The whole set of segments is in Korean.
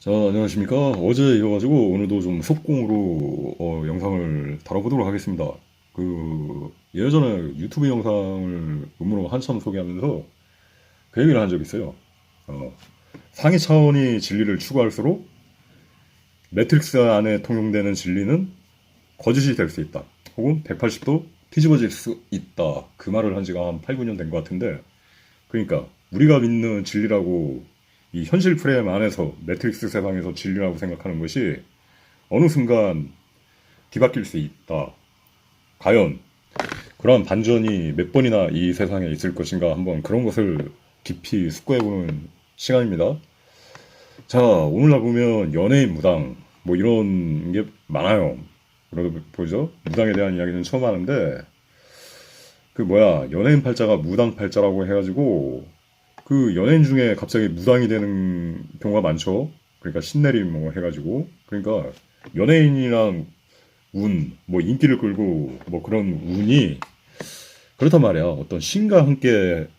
자, 안녕하십니까. 어제 이어가지고 오늘도 좀 속공으로 영상을 다뤄보도록 하겠습니다. 예전에 유튜브 영상을 음으로 한참 소개하면서 그 얘기를 한 적이 있어요. 어, 상위 차원이 진리를 추구할수록 매트릭스 안에 통용되는 진리는 거짓이 될 수 있다. 혹은 180도 뒤집어질 수 있다. 그 말을 한 지가 한 8, 9년 된 것 같은데, 그러니까 우리가 믿는 진리라고, 이 현실 프레임 안에서 매트릭스 세상에서 진리라고 생각하는 것이 어느 순간 뒤바뀔 수 있다. 과연 그러한 반전이 몇 번이나 이 세상에 있을 것인가, 한번 그런 것을 깊이 숙고해보는 시간입니다. 자, 오늘날 보면 연예인 무당 뭐 이런 게 많아요. 그러다 보죠. 무당에 대한 이야기는 처음 하는데, 연예인 팔자가 무당 팔자라고 해가지고 그 연예인 중에 갑자기 무당이 되는 경우가 많죠. 그러니까 신내림 뭐 해가지고, 그러니까 연예인이랑 뭐 인기를 끌고 뭐 그런 운이, 그렇단 말이야. 어떤 신과 함께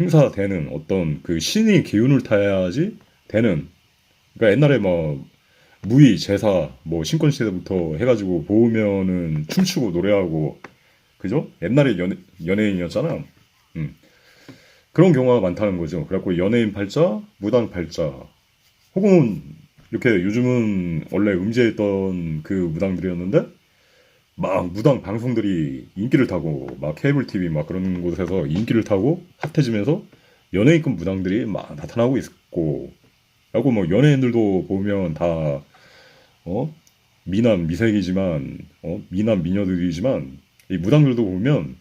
행사되는 어떤 그 신이 기운을 타야지 되는. 그러니까 옛날에 뭐 무의 제사 뭐 신권 시대부터 해가지고 보면은 춤추고 노래하고, 그죠? 옛날에 연예인이었잖아. 음. 그런 경우가 많다는 거죠. 그래갖고 연예인 팔자, 무당 팔자, 혹은 이렇게 요즘은 원래 음지했던 그 무당들이었는데, 막 무당 방송들이 인기를 타고, 막 케이블 TV 막 그런 곳에서 인기를 타고 핫해지면서 연예인급 무당들이 막 나타나고 있고, 그리고 뭐 연예인들도 보면 다 미남 미색이지만, 미남 미녀들이지만, 이 무당들도 보면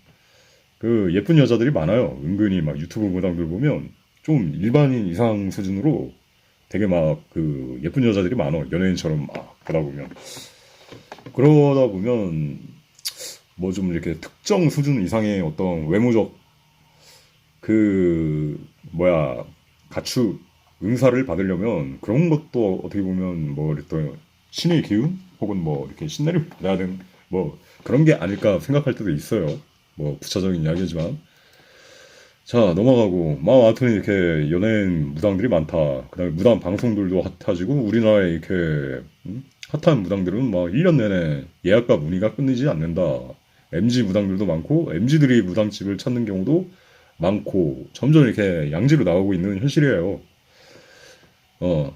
그 예쁜 여자들이 많아요. 은근히 막 유튜브 무당들 보면 좀 일반인 이상 수준으로 되게 막 그 예쁜 여자들이 많아. 연예인처럼 막 보다 보면. 그러다 보면 뭐 좀 이렇게 특정 수준 이상의 어떤 외모적 그 가축 응사를 받으려면, 그런 것도 어떻게 보면 뭐 이렇게 신의 기운 혹은 뭐 이렇게 신내림 받아야 되는 뭐 그런 게 아닐까 생각할 때도 있어요. 뭐 부차적인 이야기지만. 자, 넘어가고, 아무튼 이렇게 연예인 무당들이 많다. 그다음에 무당 방송들도 핫해지고, 우리나라에 이렇게 핫한 무당들은 막 1년 내내 예약과 문의가 끊이지 않는다. MG 무당들도 많고, MG들이 무당집을 찾는 경우도 많고, 점점 이렇게 양지로 나오고 있는 현실이에요.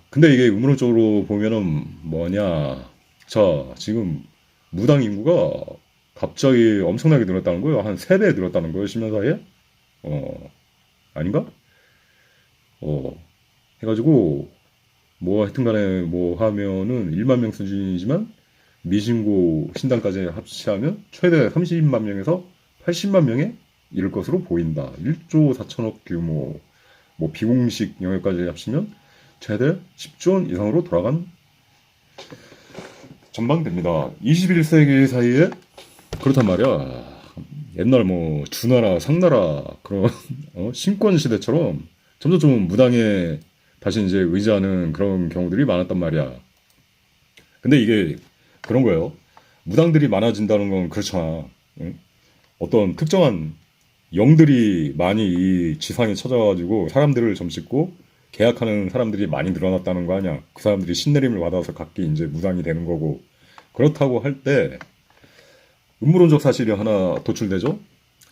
근데 이게 음모론적으로 보면은 뭐냐. 자, 지금 무당 인구가 갑자기 엄청나게 늘었다는 거예요. 한 3배 늘었다는 거예요, 10년 사이에. 아닌가? 어, 해가지고, 뭐 하여튼 간에 뭐 하면은 1만 명 수준이지만, 미신고 신당까지 합치하면 최대 30만 명에서 80만 명에 이를 것으로 보인다. 1조 4천억 규모, 뭐 비공식 영역까지 합치면 최대 10조 원 이상으로 돌아간 전망됩니다. 21세기 사이에. 그렇단 말이야. 옛날 뭐 주나라 상나라 그런 신권 시대처럼 점점 좀 무당에 다시 이제 의지하는 그런 경우들이 많았단 말이야. 근데 이게 그런 거예요. 무당들이 많아진다는 건 그렇잖아. 응? 어떤 특정한 영들이 많이 이 지상에 찾아가지고 사람들을 점찍고 계약하는 사람들이 많이 늘어났다는 거 아니야. 그 사람들이 신내림을 받아서 각기 이제 무당이 되는 거고. 그렇다고 할 때 음모론적 사실이 하나 도출되죠.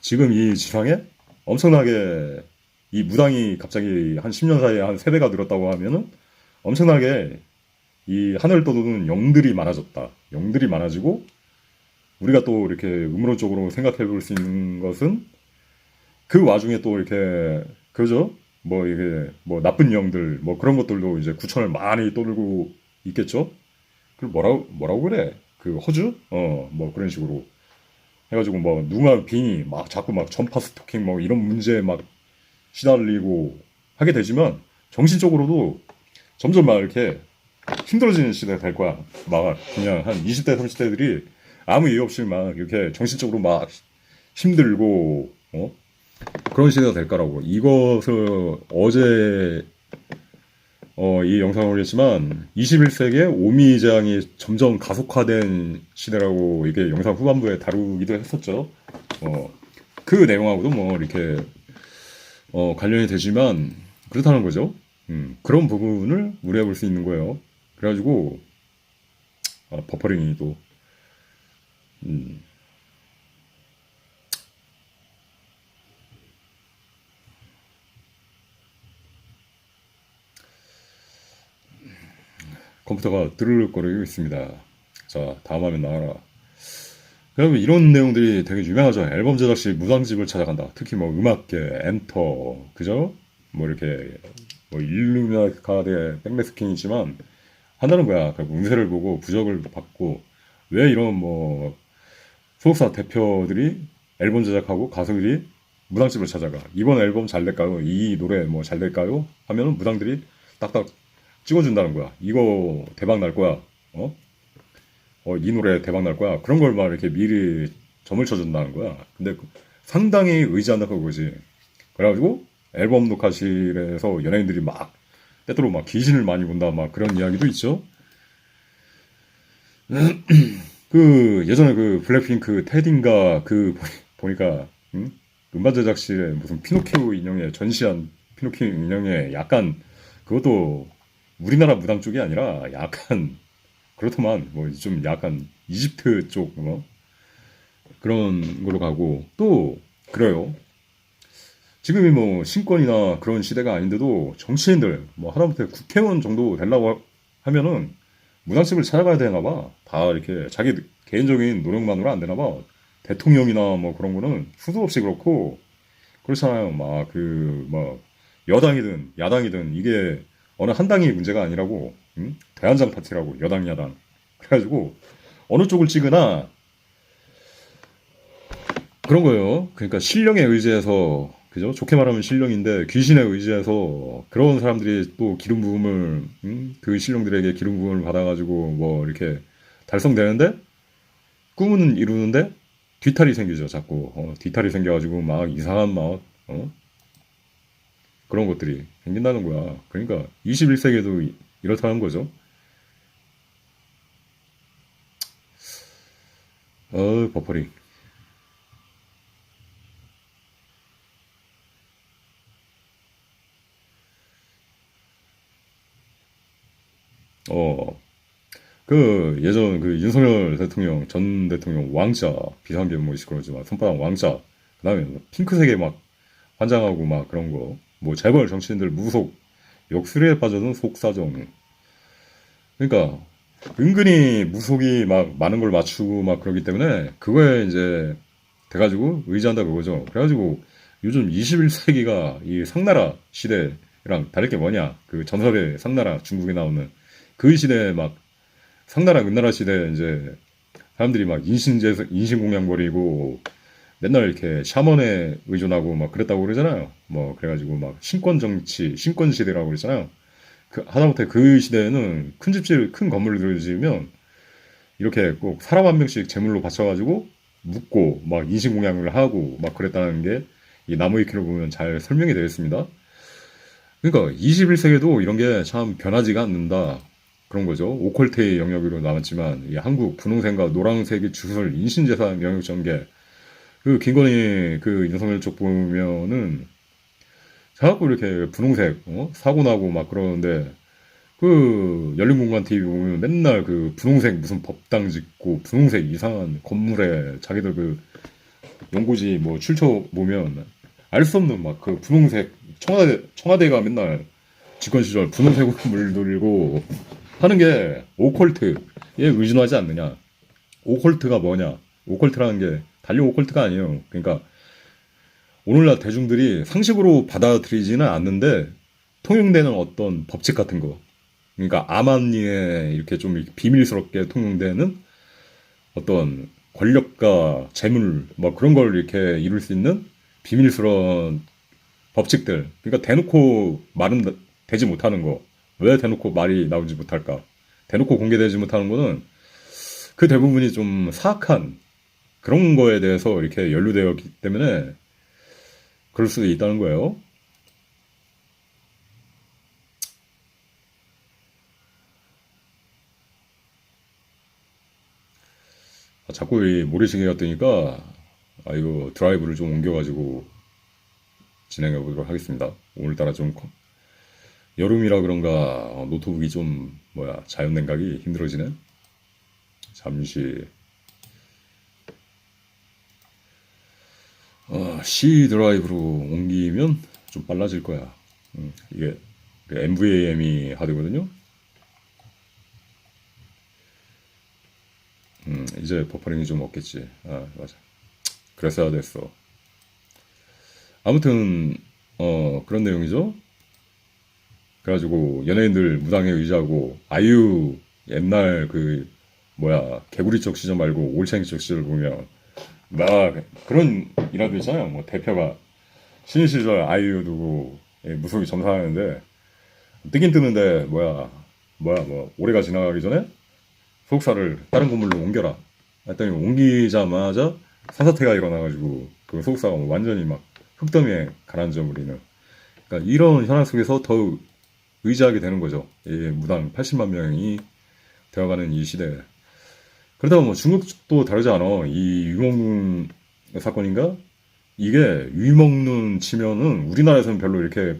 지금 이 지상에 엄청나게 이 무당이 갑자기 한 10년 사이에 한 3배가 늘었다고 하면은, 엄청나게 이 하늘 떠도는 영들이 많아졌다. 영들이 많아지고, 우리가 또 이렇게 음모론적으로 생각해 볼 수 있는 것은, 그 와중에 또 이렇게, 그죠? 뭐 이게 뭐 나쁜 영들 뭐 그런 것들도 이제 구천을 많이 떠들고 있겠죠. 그 뭐라고 그래? 그 허주? 뭐 그런 식으로 해가지고 뭐 누가 빙의 막 자꾸 막 전파 스토킹 뭐 이런 문제에 막 시달리고 하게 되지만, 정신적으로도 점점 막 이렇게 힘들어지는 시대가 될 거야. 막 그냥 한 20대 30대들이 아무 이유 없이 막 이렇게 정신적으로 막 힘들고 그런 시대가 될 거라고. 이것을 어제 이 영상을 올렸지만, 21세기에 오미장이 점점 가속화된 시대라고 이게 영상 후반부에 다루기도 했었죠. 그 내용하고도 뭐 이렇게 관련이 되지만, 그렇다는 거죠. 그런 부분을 우려해 볼 수 있는 거예요. 그래가지고 버퍼링이 또 음, 컴퓨터가 드르륵거리고 있습니다. 자, 다음 화면 나와라. 그러면 이런 내용들이 되게 유명하죠. 앨범 제작 시 무당집을 찾아간다. 특히 뭐 음악계, 엔터, 그죠? 뭐 이렇게 뭐 일루미나카드의 백매스킹이지만 한다는 거야. 그 운세를 보고 부적을 받고 왜 이런 뭐 소속사 대표들이 앨범 제작하고 가수들이 무당집을 찾아가. 이번 앨범 잘 될까요? 이 노래 뭐 잘 될까요? 하면은 무당들이 딱딱 찍어준다는 거야. 이거 대박 날 거야. 어? 이 노래 대박 날 거야. 그런 걸 막 이렇게 미리 점을 쳐준다는 거야. 근데 상당히 의지한다고 그거지. 그래가지고 앨범 녹화실에서 연예인들이 막 때때로 막 귀신을 많이 본다 막 그런 이야기도 있죠. 그 예전에 그 블랙핑크 테딘가 그 보니까 음반 제작실에 무슨 피노키오 인형에 전시한 피노키오 인형에 약간 그것도 우리나라 무당 쪽이 아니라 약간 그렇더만 뭐 좀 약간 이집트 쪽 뭐 그런 걸로 가고 또 그래요. 지금이 뭐 신권이나 그런 시대가 아닌데도 정치인들 뭐 하다못해 국회의원 정도 되려고 하면은 무당집을 찾아가야 되나 봐. 다 이렇게 자기 개인적인 노력만으로 안 되나 봐. 대통령이나 뭐 그런 거는 수도 없이 그렇고 그렇잖아요. 막 그 뭐 여당이든 야당이든 이게 어느 한 당이 문제가 아니라고 대한장 파티라고 여당 야당 그래가지고 어느 쪽을 찍으나 그런 거예요. 그러니까 신령에 의지해서 그죠? 좋게 말하면 신령인데 귀신에 의지해서 그런 사람들이 또 기름 부음을 그 신령들에게 기름 부음을 받아가지고 뭐 이렇게 달성되는데 꿈은 이루는데 뒤탈이 생기죠. 자꾸 뒤탈이 생겨가지고 막 이상한 막 그런 것들이 생긴다는 거야. 그러니까 21세기에도 이렇다는 거죠. 버퍼링. 어, 그 예전 그 윤석열 대통령 전 대통령 왕자 비상계 뭐 시끄러지만 손바닥 왕자 그다음에 핑크색에 막 환장하고 막 그런 거 뭐 재벌 정치인들 무속 역술에 빠져든 속사정 그러니까 은근히 무속이 막 많은 걸 맞추고 막 그러기 때문에 그거에 이제 돼가지고 의지한다 그거죠. 그래가지고 요즘 21세기가 이 상나라 시대랑 다를 게 뭐냐 그 전설의 상나라 중국에 나오는 그 시대에 막 상나라 은나라 시대 이제 사람들이 막 인신공양 벌이고 맨날 이렇게 샤먼에 의존하고 막 그랬다고 그러잖아요. 뭐 그래가지고 막 신권 정치, 신권 시대라고 그러잖아요. 그 하다못해 그 시대에는 큰 집질, 큰 건물을 지으면 이렇게 꼭 사람 한 명씩 제물로 바쳐가지고 묻고 막 인신공양을 하고 막 그랬다는 게 이 나무위키를 보면 잘 설명이 되어 있습니다. 그러니까 21세기에도 이런 게 참 변하지가 않는다. 그런 거죠. 오컬트의 영역으로 남았지만 이 한국 분홍색과 노란색의 주술 인신재산 영역 전개 그 김건희 그 윤석열 쪽 보면은 자꾸 이렇게 분홍색 사고 나고 막 그러는데 그 열린공간 TV 보면 맨날 그 분홍색 무슨 법당 짓고 분홍색 이상한 건물에 자기들 그 연고지 뭐 출처 보면 알 수 없는 막 그 분홍색 청와대가 맨날 집권 시절 분홍색으로 물들고 하는 게 오컬트에 의존하지 않느냐. 오컬트가 뭐냐? 오컬트라는 게 단일 오컬트가 아니에요. 그러니까 오늘날 대중들이 상식으로 받아들이지는 않는데 통용되는 어떤 법칙 같은 거. 그러니까 암암리에 이렇게 좀 비밀스럽게 통용되는 어떤 권력과 재물 뭐 그런 걸 이렇게 이룰 수 있는 비밀스러운 법칙들. 그러니까 대놓고 말은 되지 못하는 거. 왜 대놓고 말이 나오지 못할까? 대놓고 공개되지 못하는 거는 그 대부분이 좀 사악한 그런 거에 대해서 이렇게 연루되어 있기 때문에 그럴 수도 있다는 거예요. 자꾸 이 모래시계가 뜨니까 이거 드라이브를 좀 옮겨가지고 진행해 보도록 하겠습니다. 오늘따라 좀 여름이라 그런가 노트북이 좀 뭐야 자연 냉각이 힘들어지네. 잠시 C 드라이브로 옮기면 좀 빨라질 거야. 이게 NVMe 하드거든요. 이제 버퍼링이 좀 없겠지. 아, 맞아. 그랬어야 됐어. 아무튼 그런 내용이죠. 그래가지고 연예인들 무당에 의지하고 아이유 옛날 그 뭐야 개구리 쪽 시절 말고 올챙이 쪽 시절 보면 막 그런 일화도 있잖아요. 뭐 대표가 신인 시절 아이유 두고 무속이 점사하는데 뜨긴 뜨는데 뭐 올해가 지나가기 전에 소속사를 다른 건물로 옮겨라 했더니 옮기자마자 산사태가 일어나가지고 그 소속사가 완전히 막 흙더미에 가라앉아 버리는, 그러니까 이런 현황 속에서 더욱 의지하게 되는 거죠. 이 무당 80만 명이 되어가는 이 시대에. 그러다가 뭐 중국도 다르지 않아. 이 유목눈 사건인가? 이게 유목눈 치면은 우리나라에서는 별로 이렇게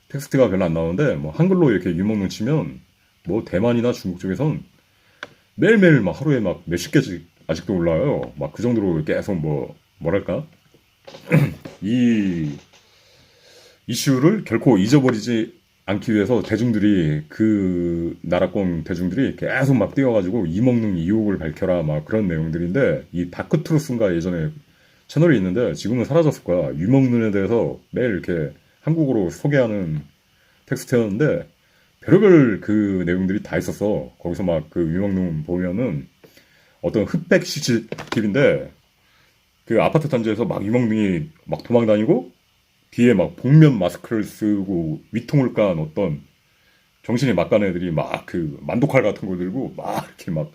텍스트가 별로 안 나오는데 뭐 한글로 이렇게 유목눈 치면 뭐 대만이나 중국 쪽에선 매일매일 막 하루에 막 몇십 개씩 아직도 올라와요. 막 그 정도로 계속 뭐랄까 이 이슈를 결코 잊어버리지 않기 위해서 대중들이 그 나라권 대중들이 계속 막 뛰어가지고 이먹는 이유를 밝혀라 막 그런 내용들인데, 이 다크트루스인가 예전에 채널이 있는데 지금은 사라졌을 거야. 유먹는에 대해서 매일 이렇게 한국어로 소개하는 텍스트였는데 별의별 그 내용들이 다 있었어. 거기서 막 그 유먹는 보면은 어떤 흑백 CCTV인데 그 아파트 단지에서 막 유먹능이 막 도망다니고 뒤에 막 복면 마스크를 쓰고 위통을 깐 어떤 정신이 막간 애들이 막 그 만도칼 같은 거 들고 막 이렇게 막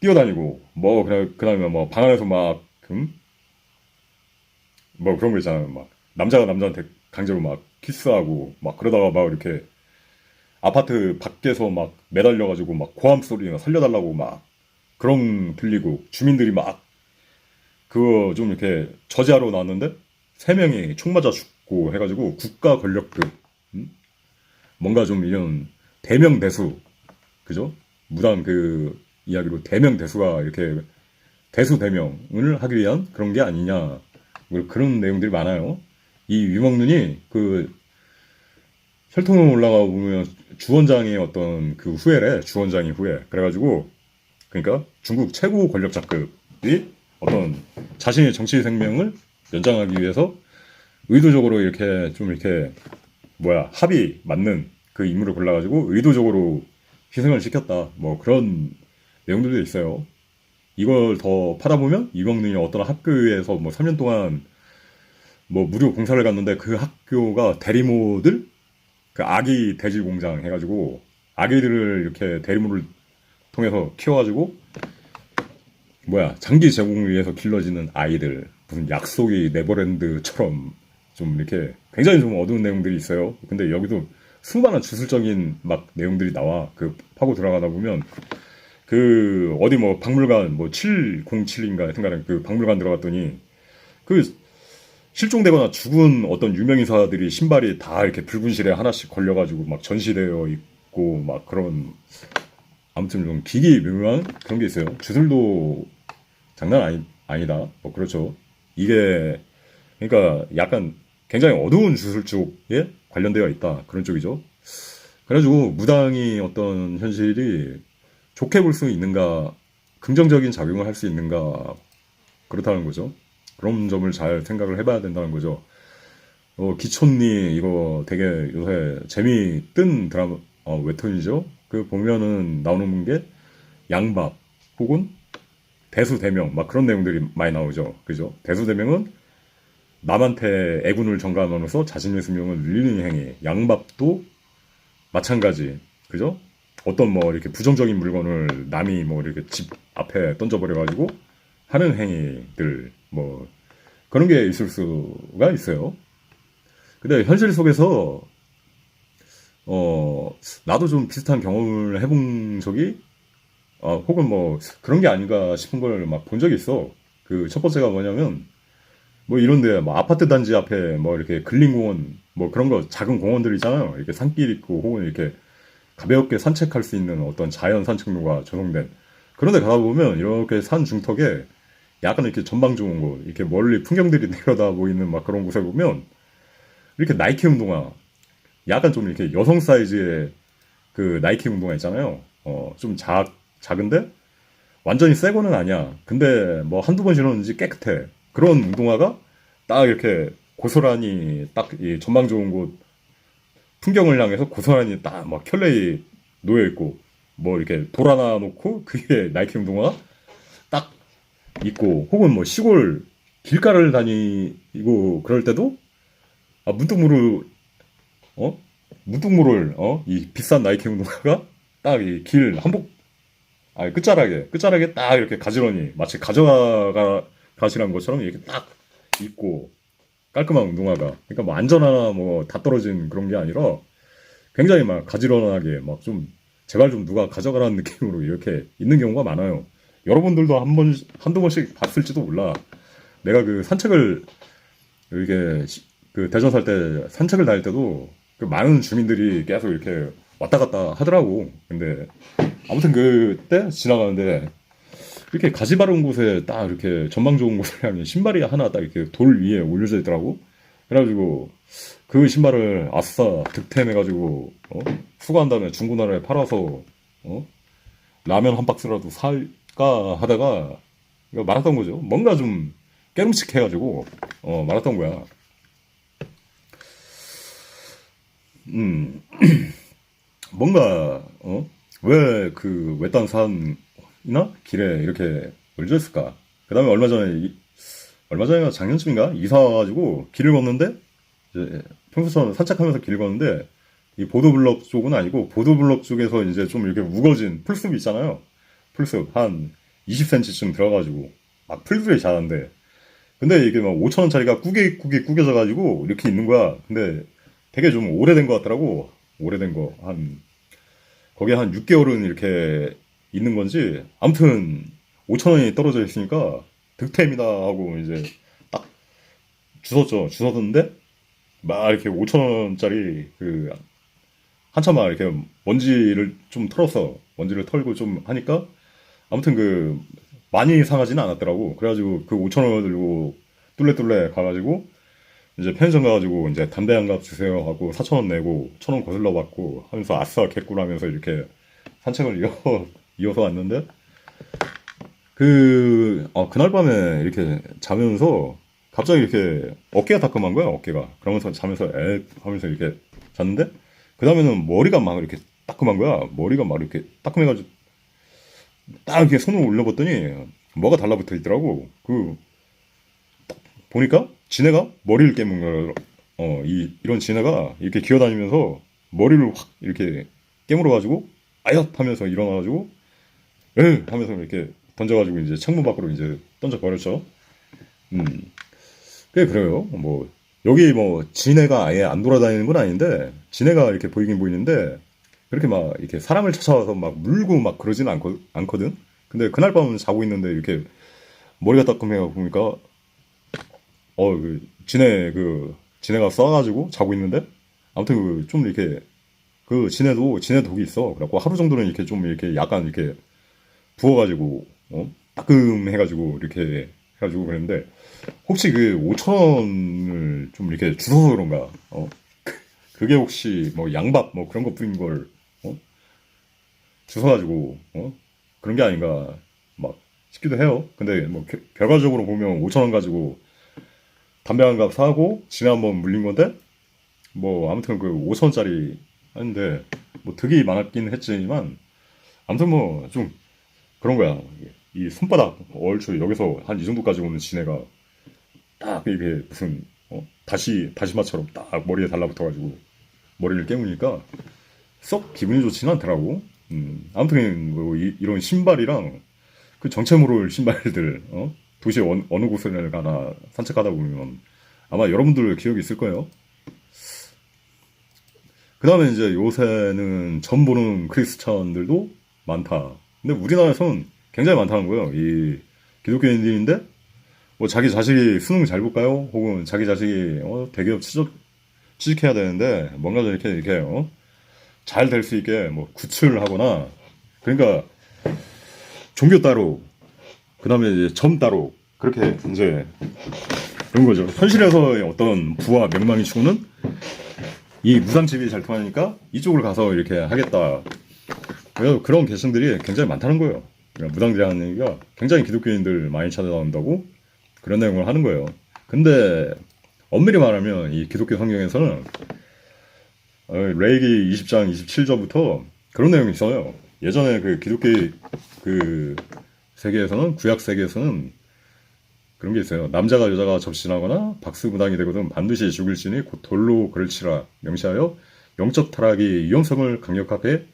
뛰어다니고 뭐 그다음에 뭐 방 안에서 막 뭐 그런 거 있잖아요. 막 남자가 남자한테 강제로 막 키스하고 막 그러다가 막 이렇게 아파트 밖에서 막 매달려가지고 막 고함 소리나 살려달라고 막 그런 들리고 주민들이 막 그거 좀 이렇게 저지하러 나왔는데 세 명이 총 맞아 죽고 해가지고 국가 권력급 뭔가 좀 이런 대명대수, 그죠? 무당 그 이야기로 대명대수가 이렇게 대수대명을 하기 위한 그런 게 아니냐, 뭐 그런 내용들이 많아요. 이 유목눈이 그 혈통으로 올라가 보면 주원장의 어떤 그 후예래. 주원장이 후예. 그래가지고 그러니까 중국 최고 권력자급이 어떤 자신의 정치 생명을 연장하기 위해서 의도적으로 이렇게 좀 이렇게 합이 맞는 그 인물을 골라가지고 의도적으로 희생을 시켰다. 뭐 그런 내용들도 있어요. 이걸 더 파다 보면 이광능이 어떤 학교에서 뭐 3년 동안 뭐 무료 봉사를 갔는데 그 학교가 대리모들 그 아기 돼지 공장 해가지고 아기들을 이렇게 대리모를 통해서 키워가지고 장기 제공을 위해서 길러지는 아이들, 무슨 약속이 네버랜드처럼 좀 이렇게 굉장히 좀 어두운 내용들이 있어요. 근데 여기도 수많은 주술적인 막 내용들이 나와. 그 파고 들어가다 보면 그 어디 뭐 박물관 뭐 707인가 하여튼간에 그 박물관 들어갔더니 그 실종되거나 죽은 어떤 유명인사들이 신발이 다 이렇게 붉은 실에 하나씩 걸려가지고 막 전시되어 있고 막 그런, 아무튼 좀 기기묘묘한 그런 게 있어요. 주술도 장난 아니다. 뭐 그렇죠. 이게 그러니까 약간 굉장히 어두운 주술 쪽에 관련되어 있다. 그런 쪽이죠. 그래가지고 무당이 어떤 현실이 좋게 볼 수 있는가, 긍정적인 작용을 할 수 있는가, 그렇다는 거죠. 그런 점을 잘 생각을 해봐야 된다는 거죠. 기촌니 이거 되게 요새 재미뜬 드라마 웹툰이죠. 그 보면은 나오는 게 양밥 혹은 대수대명 막 그런 내용들이 많이 나오죠. 그죠? 대수대명은 남한테 애군을 전가함으로써 자신의 수명을 늘리는 행위. 양밥도 마찬가지. 그죠? 어떤 뭐 이렇게 부정적인 물건을 남이 뭐 이렇게 집 앞에 던져버려가지고 하는 행위들 뭐 그런 게 있을 수가 있어요. 근데 현실 속에서 나도 좀 비슷한 경험을 해본 적이 혹은 뭐 그런 게 아닌가 싶은 걸 막 본 적이 있어. 그 첫 번째가 뭐냐면 뭐 이런데 뭐 아파트 단지 앞에 뭐 이렇게 근린공원 뭐 그런 거 작은 공원들 있잖아요. 이렇게 산길 있고 혹은 이렇게 가볍게 산책할 수 있는 어떤 자연 산책로가 조성된 그런 데 가다 보면 이렇게 산 중턱에 약간 이렇게 전망 좋은 곳, 이렇게 멀리 풍경들이 내려다 보이는 막 그런 곳에 보면 이렇게 나이키 운동화, 약간 좀 이렇게 여성 사이즈의 그 나이키 운동화 있잖아요. 좀 작은데 완전히 새 거는 아니야. 근데 뭐 한두 번 신었는지 깨끗해. 그런 운동화가 딱 이렇게 고스란히 딱 이 전망 좋은 곳 풍경을 향해서 고스란히 딱 막 켤레이 놓여 있고 뭐 이렇게 돌 하나 놓고 그게 나이키 운동화 딱 있고 혹은 뭐 시골 길가를 다니고 그럴 때도 문득 어 문득 이 비싼 나이키 운동화가 딱 이 길 한복 끝자락에 딱 이렇게 가지런히 마치 가져가 가시는 것처럼 이렇게 딱 있고 깔끔한 운동화가 그러니까 뭐 안전하나 뭐 다 떨어진 그런 게 아니라 굉장히 막 가지런하게 막 좀 제발 좀 누가 가져가라는 느낌으로 이렇게 있는 경우가 많아요. 여러분들도 한두 번씩 봤을지도 몰라. 내가 그 산책을 이게 그 대전 살 때 산책을 다닐 때도 그 많은 주민들이 계속 이렇게 왔다 갔다 하더라고. 근데 아무튼 그때 지나가는데 이렇게 가지 바른 곳에 딱 이렇게 전망 좋은 곳에 하면 신발이 하나 딱 이렇게 돌 위에 올려져 있더라고. 그래가지고 그 신발을 아싸 득템해가지고 수거한 다음에 중고나라에 팔아서 라면 한 박스라도 살까 하다가 이거 말았던 거죠. 뭔가 좀 깨름칙해가지고 말았던 거야. 음 뭔가 왜 그 외딴 산이나 길에 이렇게 올려 있을까? 그다음에 얼마 전에 작년쯤인가 이사 와가지고 길을 걷는데 이제 평소처럼 산책하면서 길을 걷는데 이 보도블럭 쪽은 아니고 보도블럭 쪽에서 이제 좀 이렇게 우거진 풀숲 있잖아요. 풀숲 한 20cm쯤 들어가지고 막 풀들이 자란데 근데 이게 막 5,000원짜리가 구겨져가지고 이렇게 있는 거야. 근데 되게 좀 오래된 것 같더라고. 오래된 거. 거기에 한 6개월은 이렇게 있는 건지. 아무튼 5,000원이 떨어져 있으니까 득템이다 하고 이제 딱 주웠죠. 주웠는데 막 이렇게 5,000원짜리 그 한참 막 이렇게 먼지를 좀 털었어. 먼지를 털고 좀 하니까 아무튼 그 많이 상하지는 않았더라고. 그래가지고 그 5,000원 들고 뚫레뚫레 가가지고 이제 편의점 가가지고 이제 담배 한 갑 주세요 하고 4,000원 내고 1,000원 거슬러 받고 하면서 아싸 개꿀 하면서 이렇게 산책을 이어서 왔는데 그날 밤에 이렇게 자면서 갑자기 이렇게 어깨가 따끔한 거야 어깨가. 그러면서 자면서 하면서 이렇게 잤는데 그 다음에는 머리가 막 이렇게 따끔한 거야. 머리가 막 이렇게 따끔해가지고 딱 이렇게 손을 올려봤더니 뭐가 달라붙어 있더라고. 보니까 지네가 머리를 깨문 거야. 이런 지네가 이렇게 기어다니면서 머리를 확 이렇게 깨물어가지고 아얏 하면서 일어나가지고 에 하면서 이렇게 던져가지고 이제 창문 밖으로 이제 던져버렸죠. 음, 그래요. 뭐 여기 뭐 지네가 아예 안 돌아다니는 건 아닌데 지네가 이렇게 보이긴 보이는데 그렇게 막 이렇게 사람을 찾아와서 막 물고 막 그러지는 않거든. 근데 그날 밤은 자고 있는데 이렇게 머리가 따끔해 보니까 지네가 쏴가지고 자고 있는데 아무튼 좀 이렇게 지네 독이 있어. 그래갖고 하루 정도는 이렇게 좀 이렇게 약간 이렇게 부어가지고 따끔해가지고 이렇게 해가지고 그랬는데 혹시 그 5천 원을 좀 이렇게 주워서 그런가? 그게 혹시 뭐 양밥 뭐 그런 거 뿌린 걸 주워가지고 그런 게 아닌가 막 싶기도 해요. 근데 뭐 결과적으로 보면 5천 원 가지고 담배 한 갑 사고 지네 한번 물린 건데 뭐 아무튼 그 5천 원짜리 하는데 뭐 득이 많았긴 했지만 아무튼 뭐 좀 그런 거야. 이 손바닥 얼추 여기서 한 이 정도까지 오는 지네가 딱 이게 무슨 다시마처럼 딱 머리에 달라붙어가지고 머리를 깨무니까 썩 기분이 좋지는 않더라고. 아무튼 뭐 이런 신발이랑 그 정체 모를 신발들 도시 어느 곳을 가나 산책하다 보면 아마 여러분들 기억이 있을 거예요. 그 다음에 이제 요새는 점 보는 크리스찬들도 많다. 근데 우리나라에서는 굉장히 많다는 거예요. 이 기독교인들인데 뭐 자기 자식이 수능 잘 볼까요? 혹은 자기 자식이 대기업 취직해야 되는데 뭔가 좀 이렇게 잘 될 수 있게 뭐 구출을 하거나 그러니까 종교 따로 그다음에 이제 점 따로 그렇게 이제 그런 거죠. 현실에서의 어떤 부와 명망이 추구는 이 무당집이 잘 통하니까 이쪽을 가서 이렇게 하겠다. 그래서 그런 계층들이 굉장히 많다는 거예요. 그러니까 무당들이 하는 얘기가 굉장히 기독교인들 많이 찾아나온다고 그런 내용을 하는 거예요. 근데 엄밀히 말하면 이 기독교 성경에서는 레이기 20장 27절부터 그런 내용이 있어요. 예전에 그 기독교 그 세계에서는 구약 세계에서는 그런 게 있어요. 남자가 여자가 접신하거나 박수무당이 되거든 반드시 죽을지니 곧 돌로 그를치라 명시하여 영적 타락의 위험성을 강력하게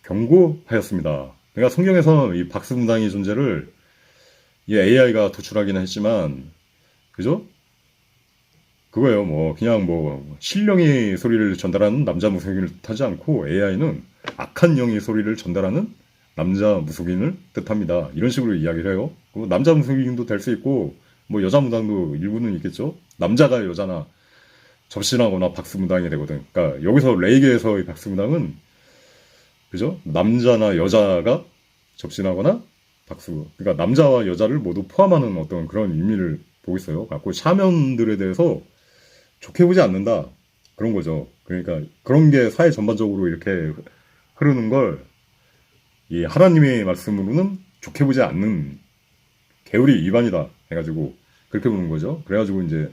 경고하였습니다. 그러니까 성경에서는 이 박수무당의 존재를 이 AI가 도출하기는 했지만 그죠? 그거예요. 뭐 그냥 뭐 신령의 소리를 전달하는 남자 무속인을 뜻하지 않고 AI는 악한 영의 소리를 전달하는 남자 무속인을 뜻합니다. 이런 식으로 이야기를 해요. 남자 무속인도 될 수 있고 뭐 여자 무당도 일부는 있겠죠. 남자가 여자나 접신하거나 박수무당이 되거든. 그러니까 여기서 레이게에서의 박수무당은 그죠? 남자나 여자가 접신하거나 그러니까 남자와 여자를 모두 포함하는 어떤 그런 의미를 보고 있어요. 갖고 샤먼들에 대해서 좋게 보지 않는다. 그런 거죠. 그러니까 그런 게 사회 전반적으로 이렇게 흐르는 걸 이 하나님의 말씀으로는 좋게 보지 않는 계율이 위반이다 해가지고 그렇게 보는 거죠. 그래가지고 이제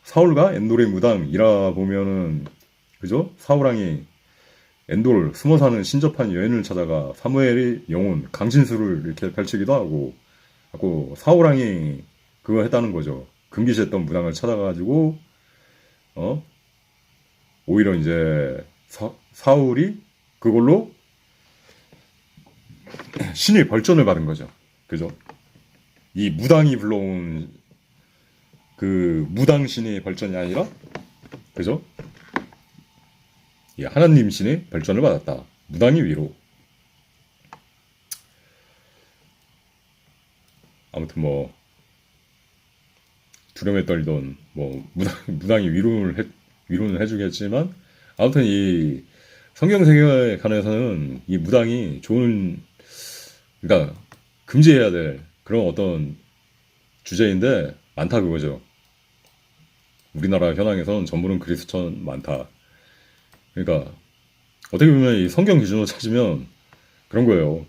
사울과 엔돌의 무당이라 보면은 그죠? 사울왕이 엔돌 숨어 사는 신접한 여인을 찾아가 사무엘의 영혼 강신수를 이렇게 펼치기도 하고 사울왕이 그거 했다는 거죠. 금기시했던 무당을 찾아가지고 오히려 이제 사울이 그걸로 신의 벌전을 받은 거죠. 그죠? 이 무당이 불러온 그 무당 신의 벌전이 아니라 그죠? 이 하나님 신의 벌전을 받았다. 무당이 위로. 아무튼 뭐 두려움에 떨던 뭐 무당이 위로는 해주겠지만 아무튼 이 성경 세계에 관해서는 이 무당이 좋은 그러니까 금지해야 될 그런 어떤 주제인데 많다 그거죠. 우리나라 현황에서는 전부는 그리스천 많다. 그러니까 어떻게 보면 이 성경 기준으로 찾으면 그런 거예요.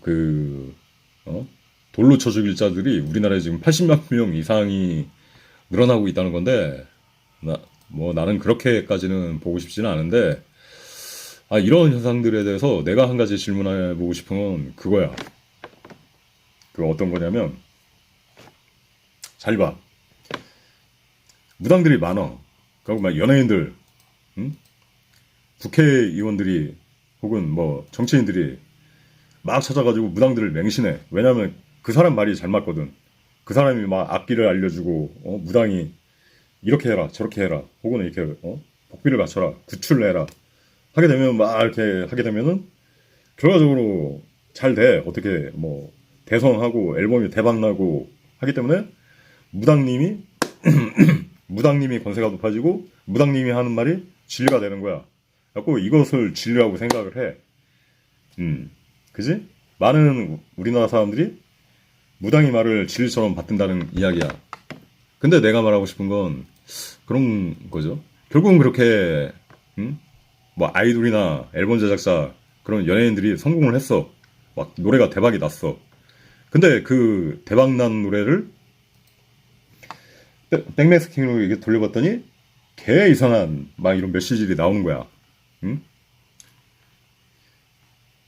돌로 쳐 죽일 자들이 우리나라에 지금 80만 명 이상이 늘어나고 있다는 건데 나는 그렇게까지는 보고 싶지는 않은데 이런 현상들에 대해서 내가 한 가지 질문해보고 싶은 건 그거야. 그 어떤 거냐면 잘 봐. 무당들이 많아. 그리고 막 연예인들, 국회의원들이 혹은 뭐 정치인들이 막 찾아가지고 무당들을 맹신해. 왜냐면 그 사람 말이 잘 맞거든. 그 사람이 막 악기를 알려주고 무당이 이렇게 해라 저렇게 해라 혹은 이렇게 복비를 맞춰라 구출내라 하게 되면 막 이렇게 하게 되면은 결과적으로 잘 돼. 어떻게 뭐 대성하고 앨범이 대박나고 하기 때문에 무당님이 권세가 높아지고 무당님이 하는 말이 진리가 되는 거야. 그래서 이것을 진리라고 생각을 해. 그지? 많은 우리나라 사람들이 무당의 말을 진리처럼 받든다는 이야기야. 근데 내가 말하고 싶은 건 그런 거죠. 결국은 그렇게 뭐 아이돌이나 앨범 제작자 그런 연예인들이 성공을 했어. 막 노래가 대박이 났어. 근데 그 대박난 노래를 백매스킹으로 이게 돌려봤더니 개 이상한 막 이런 메시지들이 나오는 거야.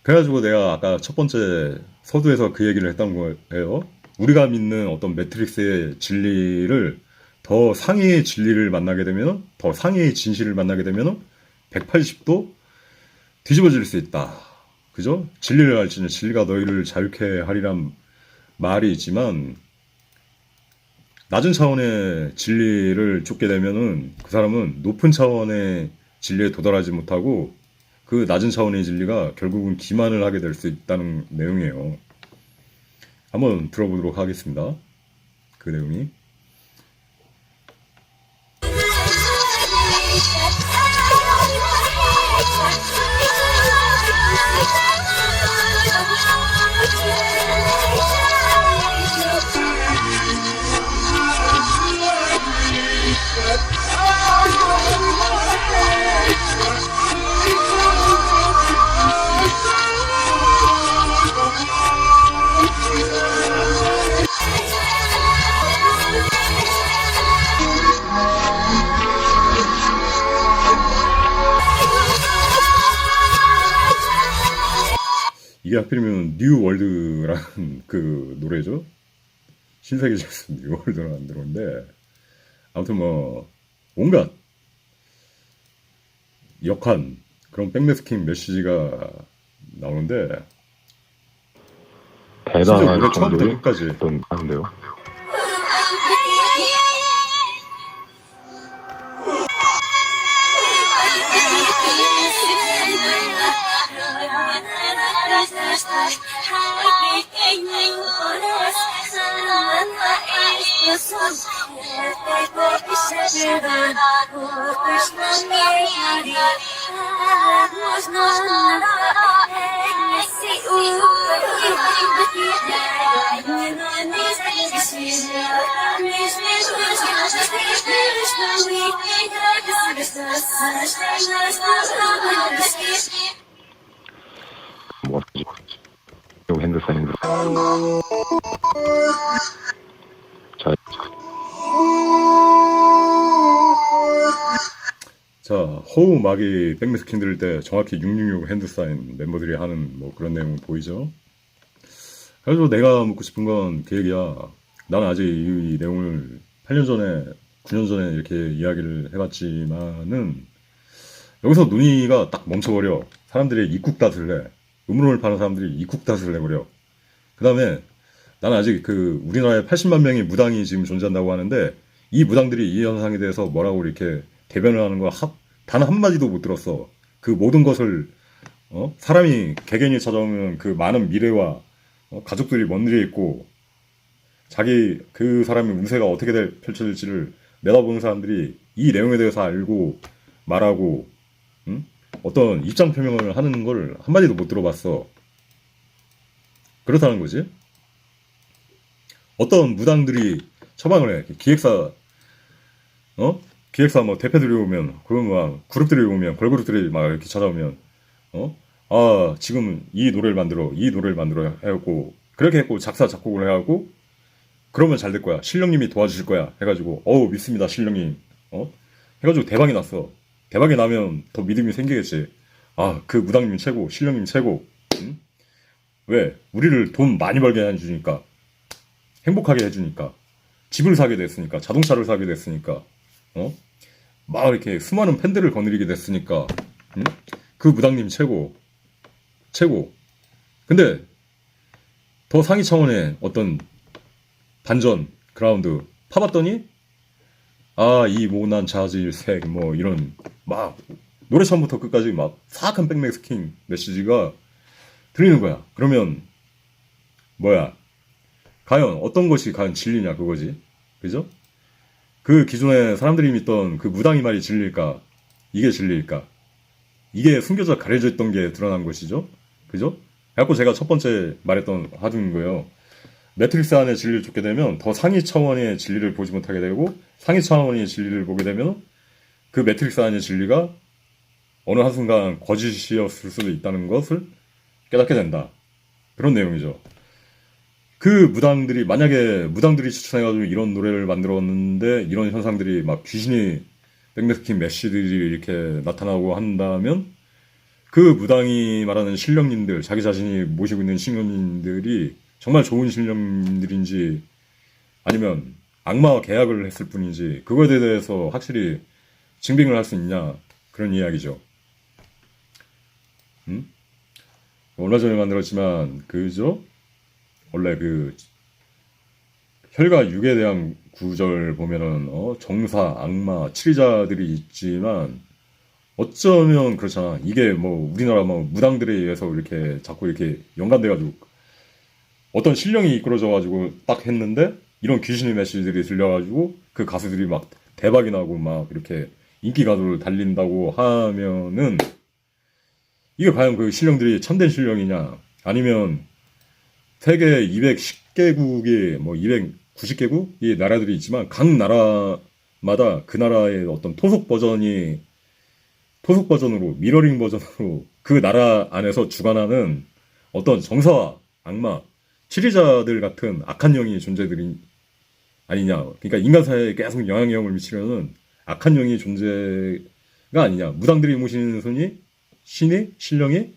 그래가지고 내가 아까 첫 번째 서두에서 그 얘기를 했던 거예요. 우리가 믿는 어떤 매트릭스의 진리를 더 상위의 진리를 만나게 되면 더 상위의 진실을 만나게 되면 180도 뒤집어질 수 있다. 그죠? 진리를 알지는 진리가 너희를 자유케 하리란 말이 있지만 낮은 차원의 진리를 쫓게 되면은 그 사람은 높은 차원의 진리에 도달하지 못하고 그 낮은 차원의 진리가 결국은 기만을 하게 될 수 있다는 내용이에요. 한번 들어보도록 하겠습니다. 그 내용이 이게 하필이면 뉴 월드라는 그 노래죠. 신세계에서 뉴 월드라는 노래인데 아무튼 뭐 온갖 역한 그런 백매스킹 메시지가 나오는데 진짜 대단한 노래 처음부터 정도의 끝까지 어떤 한데요. 뭐지? 핸드사인. 자, 자, 호우 마기 백매스킹 들을 때 정확히 666 핸드사인 멤버들이 하는 뭐 그런 내용 보이죠? 그래서 내가 묻고 싶은 건 그 얘기야. 나는 아직 이 내용을 8년 전에, 9년 전에 이렇게 이야기를 해봤지만은 여기서 논의가 딱 멈춰버려. 사람들이 입국닷을 해. 음론을 파는 사람들이 입국닷을 해버려. 그 다음에 나는 아직 그 우리나라에 80만 명의 무당이 지금 존재한다고 하는데 이 무당들이 이 현상에 대해서 뭐라고 이렇게 대변을 하는 거 단 한마디도 못 들었어. 그 모든 것을 사람이 개개인이 찾아오면 그 많은 미래와 가족들이 먼 일에 있고 자기 그 사람의 운세가 어떻게 펼쳐질지를 내다보는 사람들이 이 내용에 대해서 알고 말하고 어떤 입장 표명을 하는 걸 한마디도 못 들어봤어. 그렇다는 거지. 어떤 무당들이 처방을 해. 기획사 뭐 대표들이 오면, 그러면 막 그룹들이 오면, 걸그룹들이 막 이렇게 찾아오면, 지금 이 노래를 만들어 해갖고, 그렇게 했고, 작사, 작곡을 해갖고, 그러면 잘 될 거야. 신령님이 도와주실 거야. 해가지고, 믿습니다, 신령님. 해가지고 대박이 났어. 대박이 나면 더 믿음이 생기겠지. 그 무당님 최고, 신령님 최고. 응? 왜? 우리를 돈 많이 벌게 해주니까. 행복하게 해주니까. 집을 사게 됐으니까. 자동차를 사게 됐으니까. 막 이렇게 수많은 팬들을 거느리게 됐으니까. 응? 그 무당님 최고. 최고. 근데 더 상위 차원의 어떤 반전, 그라운드 파봤더니 이 모난 자질색 뭐 이런 막 노래 처음부터 끝까지 막 사악한 백매스킹 메시지가 들리는 거야. 그러면 뭐야? 과연 어떤 것이 과연 진리냐 그거지. 그죠? 그 기존에 사람들이 믿던 그 무당이 말이 진리일까? 이게 진리일까? 이게 숨겨져 가려져 있던 게 드러난 것이죠. 그죠? 그래갖고 제가 첫 번째 말했던 하중인 거예요. 매트릭스 안의 진리를 쫓게 되면 더 상위 차원의 진리를 보지 못하게 되고 상위 차원의 진리를 보게 되면 그 매트릭스 안의 진리가 어느 한순간 거짓이었을 수도 있다는 것을 깨닫게 된다. 그런 내용이죠. 그 무당들이 만약에 무당들이 추천해가지고 이런 노래를 만들었는데 이런 현상들이 막 귀신이 백매스킹 메시들이 이렇게 나타나고 한다면 그 무당이 말하는 신령님들 자기 자신이 모시고 있는 신령님들이 정말 좋은 신령님들인지 아니면 악마와 계약을 했을 뿐인지 그거에 대해서 확실히 증빙을 할 수 있냐 그런 이야기죠. 얼마 전에 만들었지만 그죠? 원래 그 혈과 육에 대한 구절 보면은 정사, 악마, 치리자들이 있지만 어쩌면 그렇잖아. 이게 뭐 우리나라 뭐 무당들에 의해서 이렇게 자꾸 이렇게 연관돼가지고 어떤 신령이 이끌어져가지고 딱 했는데 이런 귀신의 메시지들이 들려가지고 그 가수들이 막 대박이 나고 막 이렇게 인기 가수를 달린다고 하면은 이게 과연 그 신령들이 참된 신령이냐 아니면 세계 210개국이 뭐 290개국이 나라들이 있지만 각 나라마다 그 나라의 어떤 토속 버전으로 미러링 버전으로 그 나라 안에서 주관하는 어떤 정사와 악마, 치리자들 같은 악한 영이 존재들이 아니냐. 그러니까 인간 사회에 계속 영향력을 미치려는 악한 영이 존재가 아니냐. 무당들이 모시는 신령이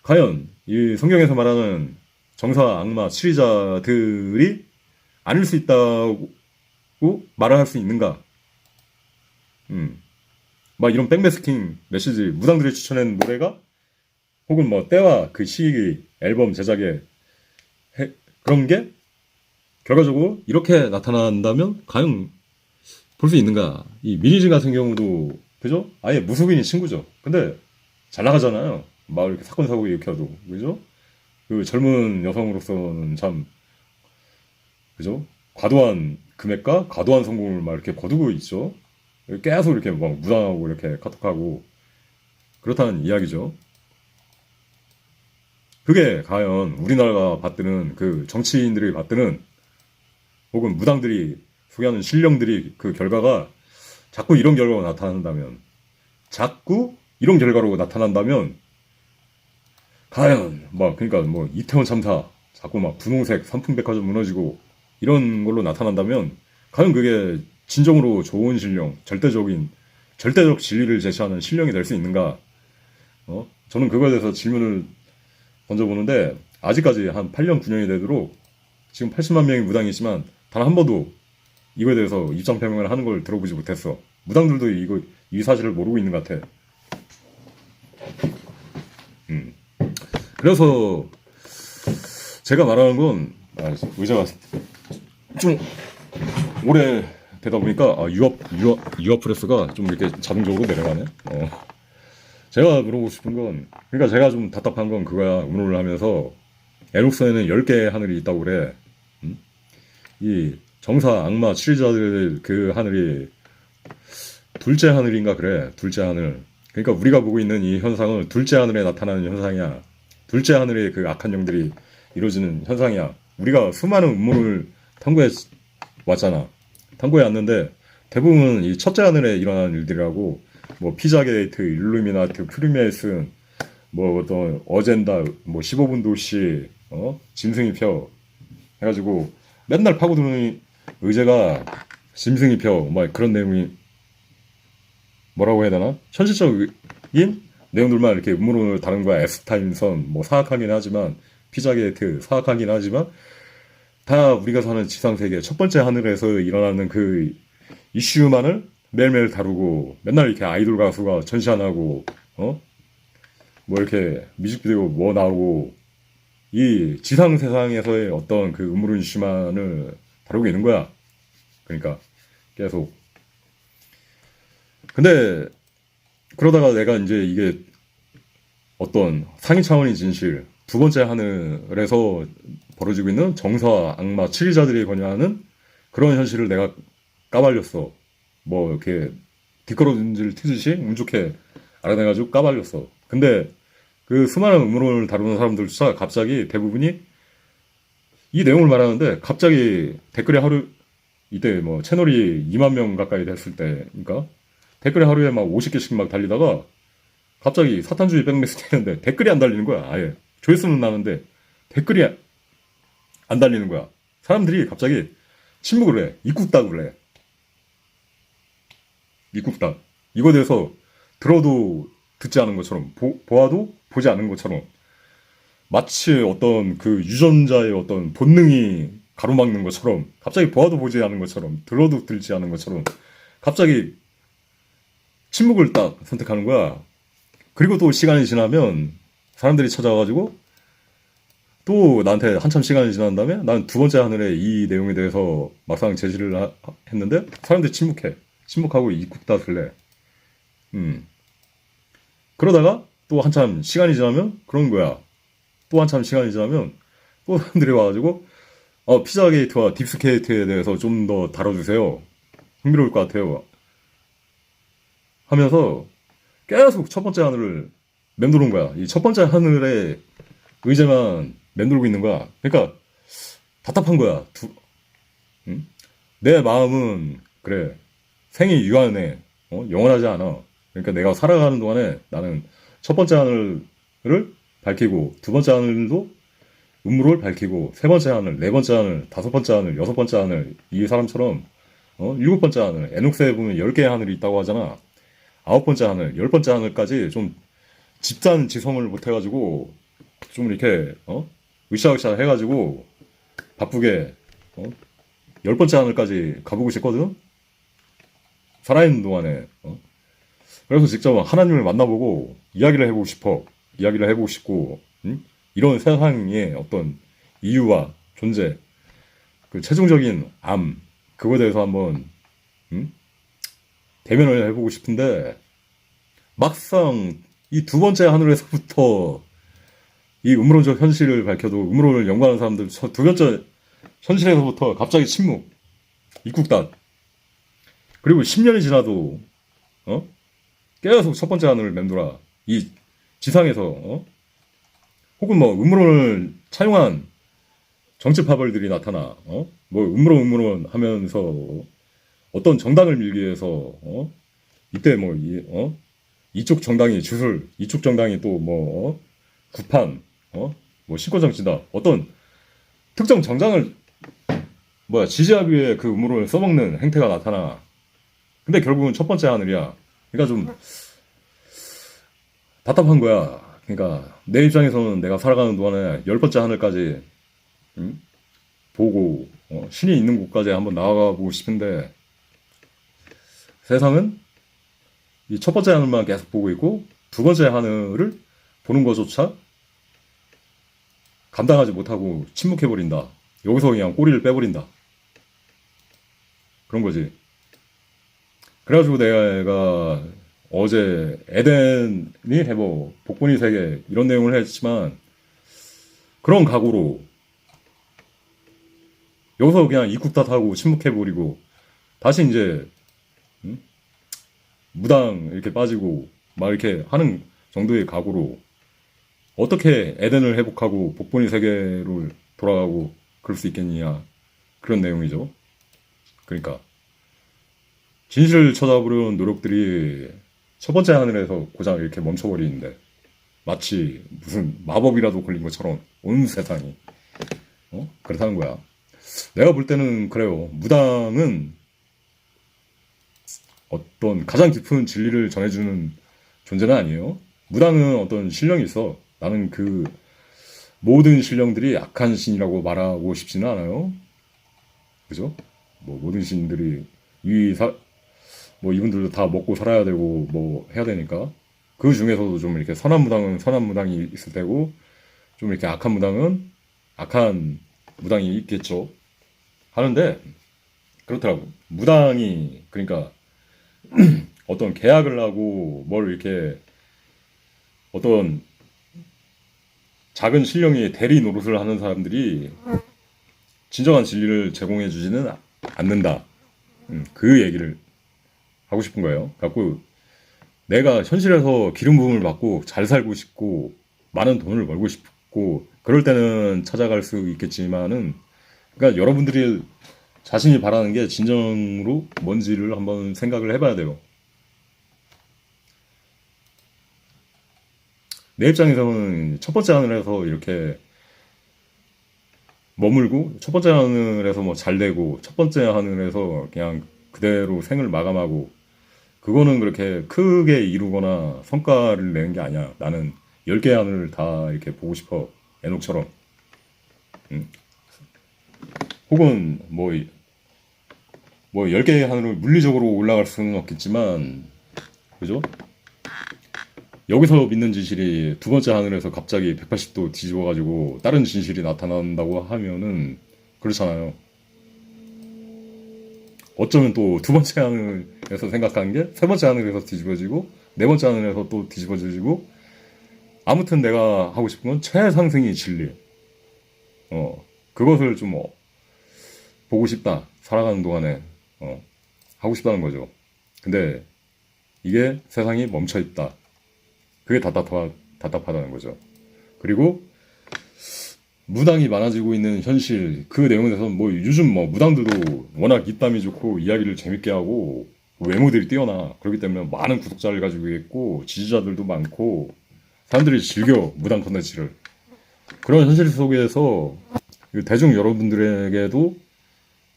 과연 이 성경에서 말하는 정사, 악마, 치리자들이 아닐 수 있다고 말을 할 수 있는가? 막 이런 백매스킹 메시지, 무당들이 추천한 노래가 혹은 뭐 때와 그 시기 앨범 제작에 그런 게 결과적으로 이렇게 나타난다면 과연 볼 수 있는가? 이 미니진 같은 경우도 그죠? 아예 무속인이 친구죠. 근데 잘 나가잖아요. 막 이렇게 사건 사고 일으켜도 그죠? 그 젊은 여성으로서는 참 그죠? 과도한 금액과 과도한 성공을 막 이렇게 거두고 있죠. 계속 이렇게 막 무당하고 이렇게 카톡하고 그렇다는 이야기죠. 그게 과연 우리나라가 받드는 그 정치인들이 받드는 혹은 무당들이 소개하는 신령들이 그 결과가 자꾸 이런 결과가 나타난다면 과연 막 그러니까 뭐 이태원 참사 자꾸 막 분홍색 삼풍백화점 무너지고 이런 걸로 나타난다면 과연 그게 진정으로 좋은 신령, 절대적 진리를 제시하는 신령이 될 수 있는가? 저는 그거에 대해서 질문을 던져보는데 아직까지 한 8년, 9년이 되도록 지금 80만 명의 무당이 있지만 단 한 번도 이거에 대해서 입장 표명을 하는 걸 들어보지 못했어. 무당들도 이 사실을 모르고 있는 것 같아. 그래서 제가 말하는 건 의자가 좀 오래 되다 보니까 유압 프레스가 좀 이렇게 자동적으로 내려가네. 제가 물어보고 싶은 건 그러니까 제가 좀 답답한 건 그거야. 운동을 하면서 에녹스에는 10개의 하늘이 있다고 그래. 이 정사, 악마, 치리자들 그 하늘이 둘째 하늘인가 그래. 둘째 하늘. 그러니까 우리가 보고 있는 이 현상은 둘째 하늘에 나타나는 현상이야. 둘째 하늘의 그 악한 영들이 이루어지는 현상이야. 우리가 수많은 음모를 탐구해 왔잖아. 탐구해 왔는데 대부분 이 첫째 하늘에 일어나는 일들이라고 뭐 피자게이트, 일루미나트, 프리메이슨, 뭐 어떤 어젠다, 뭐 15분 도시, 짐승이표 해가지고 맨날 파고드는 의제가 짐승이표, 뭐 그런 내용이 뭐라고 해야 되나? 현실적인 내용들만 이렇게 음모론을 다룬 거야. 에스타인선, 뭐 사악하긴 하지만 피자게이트 사악하긴 하지만 다 우리가 사는 지상세계 첫 번째 하늘에서 일어나는 그 이슈만을 매일매일 다루고 맨날 이렇게 아이돌 가수가 전시안하고 뭐 이렇게 뮤직비디오 뭐 나오고 이 지상 세상에서의 어떤 그 음모론 이슈만을 다루고 있는 거야. 그러니까 계속. 근데 그러다가 내가 이제 이게 어떤 상위 차원의 진실 두 번째 하늘에서 벌어지고 있는 정사, 악마, 치리자들이 권유하는 그런 현실을 내가 까발렸어. 뭐 이렇게 뒷걸음질 튀듯이 운 좋게 알아내가지고 까발렸어. 근데 그 수많은 음모론을 다루는 사람들조차 갑자기 대부분이 이 내용을 말하는데 갑자기 댓글에 하루 이때 뭐 채널이 2만 명 가까이 됐을 때니까 댓글에 하루에 막 50개씩 막 달리다가 갑자기 사탄주의 백매스 되는데 댓글이 안 달리는 거야. 아예 조회수는 나는데 댓글이 안 달리는 거야. 사람들이 갑자기 침묵을 해. 입국닥을 해. 입국닥. 이거에 대해서 들어도 듣지 않은 것처럼 보아도 보지 않은 것처럼 마치 어떤 그 유전자의 어떤 본능이 가로막는 것처럼 갑자기 보아도 보지 않은 것처럼 들어도 들지 않은 것처럼 갑자기 침묵을 딱 선택하는 거야. 그리고 또 시간이 지나면 사람들이 찾아와가지고 또 나한테 한참 시간이 지난 다음에 난 두 번째 하늘에 이 내용에 대해서 막상 제시를 했는데 사람들이 침묵하고 입국닥을 해. 그러다가 또 한참 시간이 지나면 그런 거야. 또 한참 시간이 지나면 또 사람들이 와가지고 피자게이트와 딥스게이트에 대해서 좀 더 다뤄주세요. 흥미로울 것 같아요. 하면서 계속 첫 번째 하늘을 맴도는 거야. 이 첫 번째 하늘에 의제만 맴돌고 있는 거야. 그러니까 답답한 거야. 내 마음은 그래. 생이 유한해. 영원하지 않아. 그러니까 내가 살아가는 동안에 나는 첫 번째 하늘을 밝히고 두 번째 하늘도 음모를 밝히고 세 번째 하늘, 네 번째 하늘, 다섯 번째 하늘, 여섯 번째 하늘 이 사람처럼 일곱 번째 하늘, 에녹스에 보면 10개의 하늘이 있다고 하잖아. 아홉 번째 하늘, 열 번째 하늘까지 좀 집단지성을 못해가지고 좀 이렇게 으쌰으쌰 해가지고 바쁘게 10번째 하늘까지 가보고 싶거든. 살아있는 동안에. 그래서 직접 하나님을 만나보고 이야기를 해보고 싶어. 이야기를 해보고 싶고, 응? 이런 세상의 어떤 이유와 존재, 그 최종적인 암, 그거에 대해서 한번, 응? 대면을 해보고 싶은데, 막상 이 두 번째 하늘에서부터 이 음모론적 현실을 밝혀도 음모론을 연구하는 사람들 두 번째 현실에서부터 갑자기 침묵, 입국단. 그리고 10년이 지나도 계속 첫 번째 하늘을 맴돌아. 이 지상에서 혹은 뭐 음모론을 차용한 정치파벌들이 나타나. 뭐 음모론 하면서 어떤 정당을 밀기 위해서 이때 뭐 이쪽 정당이 주술, 이쪽 정당이 또 뭐 구판, 뭐 신권정치다. 어떤 특정 정당을 지지하기 위해 그 음모론을 써먹는 행태가 나타나. 근데 결국은 첫 번째 하늘이야. 그러니까 좀 답답한 거야. 그러니까 내 입장에서는 내가 살아가는 동안에 10번째 하늘까지 보고 신이 있는 곳까지 한번 나아가 보고 싶은데 세상은 이 첫 번째 하늘만 계속 보고 있고 두 번째 하늘을 보는 것조차 감당하지 못하고 침묵해버린다. 여기서 그냥 꼬리를 빼버린다. 그런 거지. 그래가지고 내가 어제 에덴이 해보 복분이 세계 이런 내용을 했지만 그런 각오로 여기서 그냥 입국 탓하고 침묵해버리고 다시 이제 무당 이렇게 빠지고 막 이렇게 하는 정도의 각오로 어떻게 에덴을 회복하고 복분이 세계로 돌아가고 그럴 수 있겠느냐 그런 내용이죠. 그러니까 진실을 찾아보려는 노력들이 첫 번째 하늘에서 고작 이렇게 멈춰버리는데 마치 무슨 마법이라도 걸린 것처럼 온 세상이 그렇다는 거야. 내가 볼 때는 그래요. 무당은 어떤 가장 깊은 진리를 전해주는 존재는 아니에요. 무당은 어떤 신령이 있어. 나는 그 모든 신령들이 악한 신이라고 말하고 싶지는 않아요. 그죠? 뭐 모든 신들이 뭐 이분들도 다 먹고 살아야 되고 뭐 해야 되니까 그 중에서도 좀 이렇게 선한 무당은 선한 무당이 있을 테고 좀 이렇게 악한 무당은 악한 무당이 있겠죠. 하는데 그렇더라고. 무당이 그러니까 어떤 계약을 하고 뭘 이렇게 어떤 작은 신령이 대리 노릇을 하는 사람들이 진정한 진리를 제공해 주지는 않는다. 그 얘기를 하고 싶은 거예요. 갖고 내가 현실에서 기름 부음을 받고 잘 살고 싶고 많은 돈을 벌고 싶고 그럴 때는 찾아갈 수 있겠지만은 그러니까 여러분들이 자신이 바라는 게 진정으로 뭔지를 한번 생각을 해봐야 돼요. 내 입장에서는 첫 번째 하늘에서 이렇게 머물고 첫 번째 하늘에서 뭐 잘 되고 첫 번째 하늘에서 그냥 그대로 생을 마감하고 그거는 그렇게 크게 이루거나 성과를 내는 게 아니야. 나는 10개 하늘을 다 이렇게 보고 싶어. 에녹처럼. 혹은 뭐 10개의 하늘을 물리적으로 올라갈 수는 없겠지만 그죠? 여기서 믿는 진실이 두 번째 하늘에서 갑자기 180도 뒤집어가지고 다른 진실이 나타난다고 하면은 그렇잖아요. 어쩌면 또 두 번째 하늘에서 생각한 게 세 번째 하늘에서 뒤집어지고 네 번째 하늘에서 또 뒤집어지고 아무튼 내가 하고 싶은 건 최상승의 진리. 그것을 좀 보고 싶다. 살아가는 동안에 하고 싶다는 거죠. 근데 이게 세상이 멈춰 있다. 그게 답답하다는 거죠. 그리고 무당이 많아지고 있는 현실 그 내용에 대해서 뭐 요즘 뭐 무당들도 워낙 입담이 좋고 이야기를 재밌게 하고 외모들이 뛰어나 그렇기 때문에 많은 구독자를 가지고 있고 지지자들도 많고 사람들이 즐겨 무당 컨텐츠를 그런 현실 속에서 대중 여러분들에게도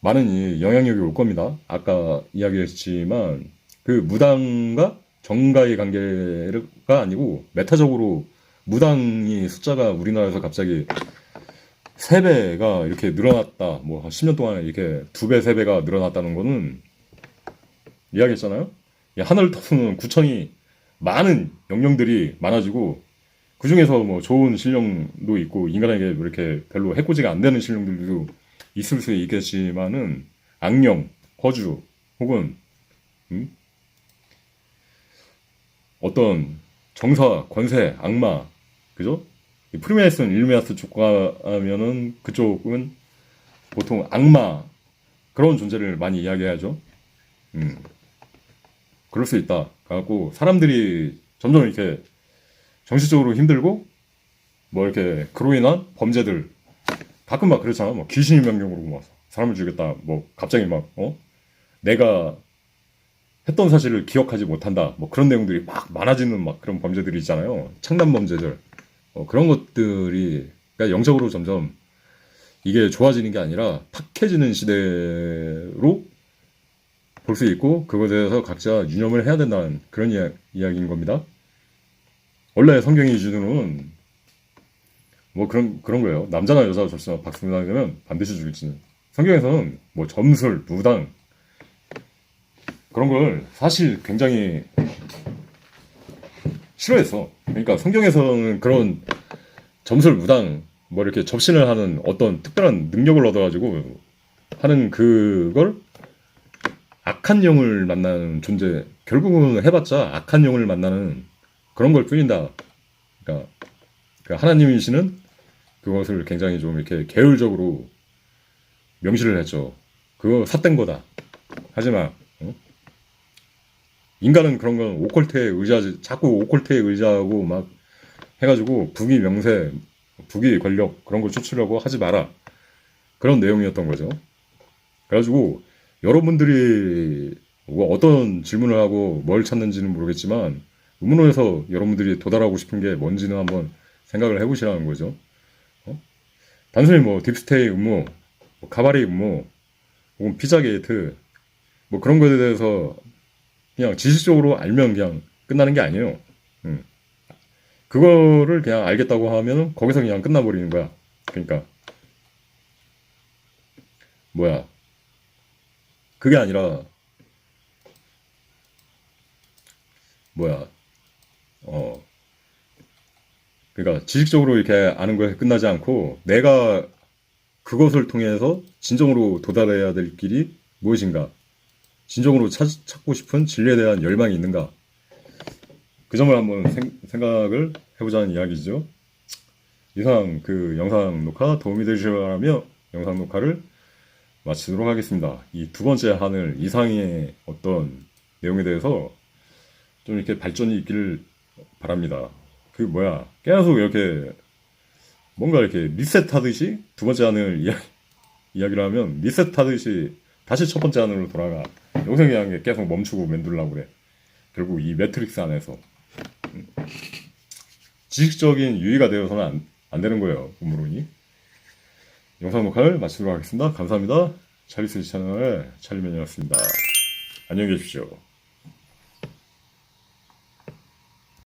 많은 이 영향력이 올 겁니다. 아까 이야기했지만 그 무당과 정가의 관계가 아니고 메타적으로 무당이 숫자가 우리나라에서 갑자기 3배가 이렇게 늘어났다. 뭐 한 10년 동안에 이렇게 2배, 3배가 늘어났다는 거는 이야기했잖아요. 하늘 터는 구천이 많은 영령들이 많아지고 그 중에서 뭐 좋은 신령도 있고 인간에게 이렇게 별로 해코지가 안 되는 신령들도 있을 수 있겠지만은 악령, 허주 혹은 어떤 정사, 권세, 악마, 그죠? 프리메이슨, 일루미나스 쪽과 하면은 그쪽은 보통 악마 그런 존재를 많이 이야기하죠. 그럴 수 있다. 그래갖고 사람들이 점점 이렇게 정신적으로 힘들고 뭐 이렇게 그로 인한 범죄들 가끔 막 그렇잖아. 뭐 귀신의 명령으로 막 사람을 죽였다. 뭐 갑자기 막 내가 했던 사실을 기억하지 못한다. 뭐 그런 내용들이 막 많아지는 막 그런 범죄들이 있잖아요. 창단 범죄들. 그런 것들이 그러니까 영적으로 점점 이게 좋아지는 게 아니라 탁해지는 시대로 볼 수 있고 그것에 대해서 각자 유념을 해야 된다는 그런 이야기인 겁니다. 원래 성경의 기준으로는 뭐 그런 거예요. 남자나 여자 절수나 박수나 되면 반드시 죽일지는. 성경에서는 뭐 점술, 무당 그런 걸 사실 굉장히 싫어했어. 그러니까 성경에서는 그런 점술, 무당 뭐 이렇게 접신을 하는 어떤 특별한 능력을 얻어가지고 하는 그걸 악한 영을 만나는 존재, 결국은 해봤자 악한 영을 만나는 그런 걸 뿐이다. 그러니까 그 하나님이시는 그것을 굉장히 좀 이렇게 계율적으로 명시를 했죠. 그거 삿된 거다. 하지마. 인간은 그런 건 오컬트에 의지하지, 자꾸 오컬트에 의지하고 막 해가지고 부귀 명세, 부귀 권력 그런 걸 쫓으려고 하지 마라. 그런 내용이었던 거죠. 그래가지고 여러분들이 뭐 어떤 질문을 하고 뭘 찾는지는 모르겠지만 의문원에서 여러분들이 도달하고 싶은 게 뭔지는 한번 생각을 해보시라는 거죠. 단순히 뭐 딥스테이 음모, 뭐 가바리 음모, 혹은 피자게이트 뭐 그런 것에 대해서 그냥 지식적으로 알면 그냥 끝나는 게 아니에요. 그거를 그냥 알겠다고 하면 거기서 그냥 끝나버리는 거야. 그러니까 뭐야, 그게 아니라 뭐야, 그러니까 지식적으로 이렇게 아는 거에 끝나지 않고 내가 그것을 통해서 진정으로 도달해야 될 길이 무엇인가, 진정으로 찾고 싶은 진리에 대한 열망이 있는가, 그 점을 한번 생각을 해보자는 이야기죠. 이상 그 영상 녹화 도움이 되시라며 영상 녹화를 마치도록 하겠습니다. 이 두 번째 하늘 이상의 어떤 내용에 대해서 좀 이렇게 발전이 있기를 바랍니다. 그 뭐야, 계속 이렇게 뭔가 이렇게 리셋하듯이 두 번째 하늘 이야기를 하면 리셋하듯이 다시 첫 번째 하늘로 돌아가. 여기서 그냥 계속 멈추고 맴돌라고 그래. 결국 이 매트릭스 안에서 지식적인 유의가 되어서는 안 되는 거예요. 음모론이. 영상 녹화를 마치도록 하겠습니다. 감사합니다. 찰리스 채널의 찰리맨이었습니다. 안녕히 계십시오.